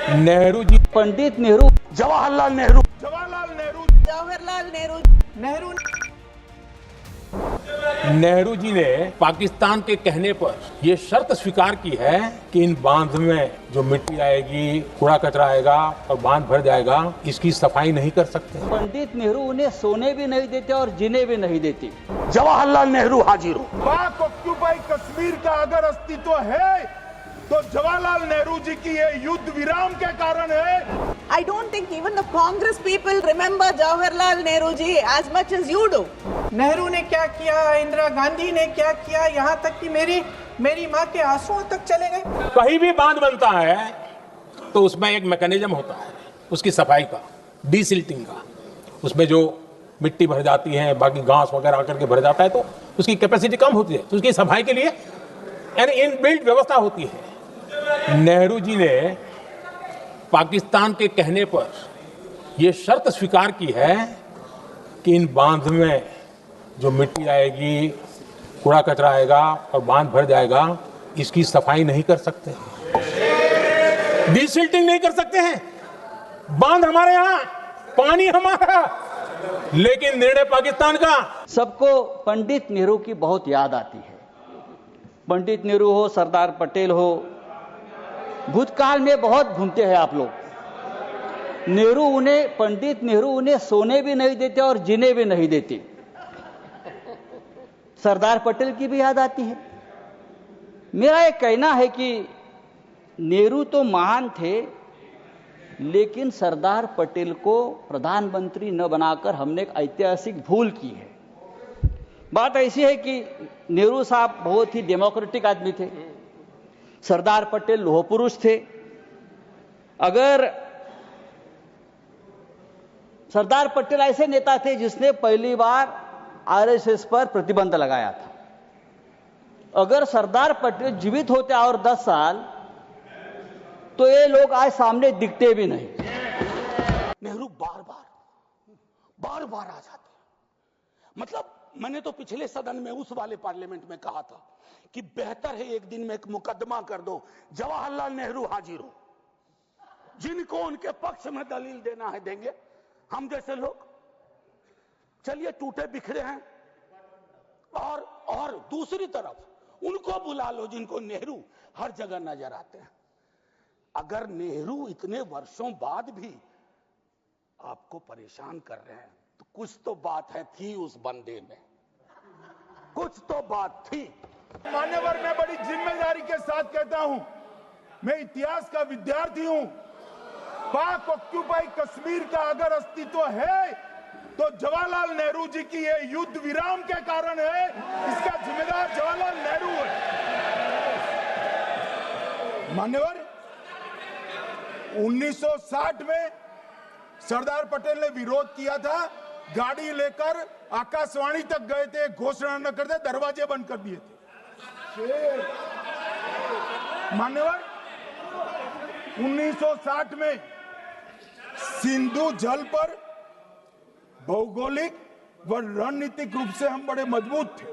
नेहरू जी, पंडित नेहरू, जवाहरलाल नेहरू, जवाहरलाल नेहरू, नेहरू नेहरू जी ने पाकिस्तान के कहने पर यह शर्त स्वीकार की है कि इन बांध में जो मिट्टी आएगी, कूड़ा कचरा आएगा और बांध भर जाएगा, इसकी सफाई नहीं कर सकते। पंडित नेहरू उन्हें सोने भी नहीं देते और जीने भी नहीं देते। जवाहरलाल नेहरू हाजिर हो। पाक ऑक्यूपाई कश्मीर का अगर अस्तित्व है तो जवाहरलाल नेहरू जी की ये युद्ध विराम के कारण है। I don't think even the Congress people remember Jawaharlal Nehru ji as much as you do. Nehru ने क्या किया, इंदिरा गांधी ने क्या किया, यहाँ तक कि मेरी माँ के आंसुओं तक चले गए। कहीं भी बांध बनता है तो उसमें एक मैकेनिज्म होता है उसकी सफाई का, डीसिल्टिंग का। उसमें जो मिट्टी भर जाती है, बाकी घास वगैरह आकर के भर जाता है तो उसकी कैपेसिटी कम होती है, तो उसकी सफाई के लिए यानी इनबिल्ट व्यवस्था होती है। नेहरू जी ने पाकिस्तान के कहने पर यह शर्त स्वीकार की है कि इन बांध में जो मिट्टी आएगी, कूड़ा कचरा आएगा और बांध भर जाएगा, इसकी सफाई नहीं कर सकते, डीसिल्टिंग नहीं कर सकते हैं। बांध हमारे यहाँ, पानी हमारा, लेकिन निर्णय पाकिस्तान का। सबको पंडित नेहरू की बहुत याद आती है। पंडित नेहरू हो, सरदार पटेल हो, भूतकाल में बहुत घूमते हैं आप लोग। पंडित नेहरू उन्हें सोने भी नहीं देते और जीने भी नहीं देते। सरदार पटेल की भी याद आती है। मेरा ये कहना है कि नेहरू तो महान थे, लेकिन सरदार पटेल को प्रधानमंत्री न बनाकर हमने एक ऐतिहासिक भूल की है। बात ऐसी है कि नेहरू साहब बहुत ही डेमोक्रेटिक आदमी थे, सरदार पटेल लोह पुरुष थे। अगर सरदार पटेल ऐसे नेता थे जिसने पहली बार आरएसएस पर प्रतिबंध लगाया था, अगर सरदार पटेल जीवित होते और 10 साल तो ये लोग आज सामने दिखते भी नहीं। नेहरू बार बार आ जाते। मतलब मैंने तो पिछले सदन में उस वाले पार्लियामेंट में कहा था कि बेहतर है एक दिन में एक मुकदमा कर दो, जवाहरलाल नेहरू हाजिर हो, जिनको उनके पक्ष में दलील देना है देंगे, हम जैसे लोग चलिए टूटे बिखरे हैं। और दूसरी तरफ उनको बुला लो जिनको नेहरू हर जगह नजर आते हैं। अगर नेहरू इतने वर्षों बाद भी आपको परेशान कर रहे हैं तो कुछ तो बात है थी उस बंदे में, कुछ तो बात थी। मान्यवर, मैं बड़ी जिम्मेदारी के साथ कहता हूं, मैं इतिहास का विद्यार्थी हूं। पाक ऑक्यूपाई कश्मीर का अगर अस्तित्व है तो जवाहरलाल नेहरू जी की ये युद्ध विराम के कारण है। इसका जिम्मेदार जवाहरलाल नेहरू है। मान्यवर, 1960 में सरदार पटेल ने विरोध किया था, गाड़ी लेकर आकाशवाणी तक गए थे, घोषणा न करते दरवाजे बंद कर दिए थे। मान्यवर, 1960 में सिंधु जल पर भौगोलिक व रणनीतिक रूप से हम बड़े मजबूत थे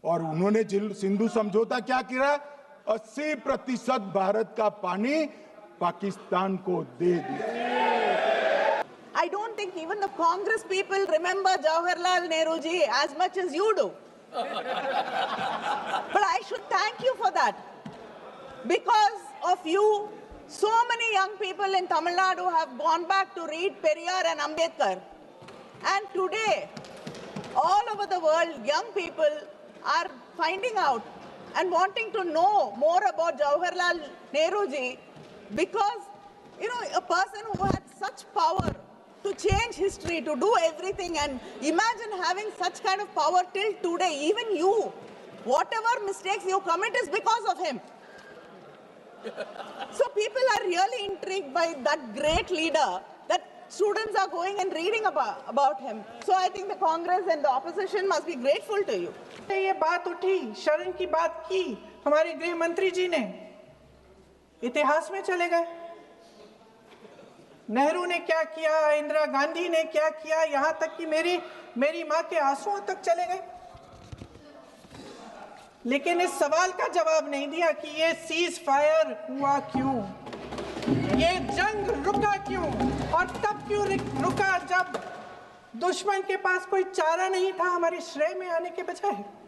और उन्होंने सिंधु समझौता क्या किया, 80% भारत का पानी पाकिस्तान को दे दिया। I don't think even the Congress people remember Jawaharlal Nehru ji as much as you do. But I should thank you for that. Because of you, so many young people in Tamil Nadu have gone back to read Periyar and Ambedkar. And today, all over the world, young people are finding out and wanting to know more about Jawaharlal Nehru ji, because, a person who had such power to change history, to do everything, and imagine having such kind of power till today. Even you, whatever mistakes you commit is because of him. So people are really intrigued by that great leader, that students are going and reading about him. So I think the Congress and the opposition must be grateful to you. ये बात उठी, शरण की बात की हमारे गृह मंत्री जी ने, इतिहास में चले गए। नेहरू ने क्या किया, इंदिरा गांधी ने क्या किया, यहाँ तक कि मेरी माँ के आंसुओं तक चले गए। लेकिन इस सवाल का जवाब नहीं दिया कि ये सीज फायर हुआ क्यों। ये जंग रुका क्यों और तब क्यों रुका जब दुश्मन के पास कोई चारा नहीं था हमारे श्रेय में आने के बजाय।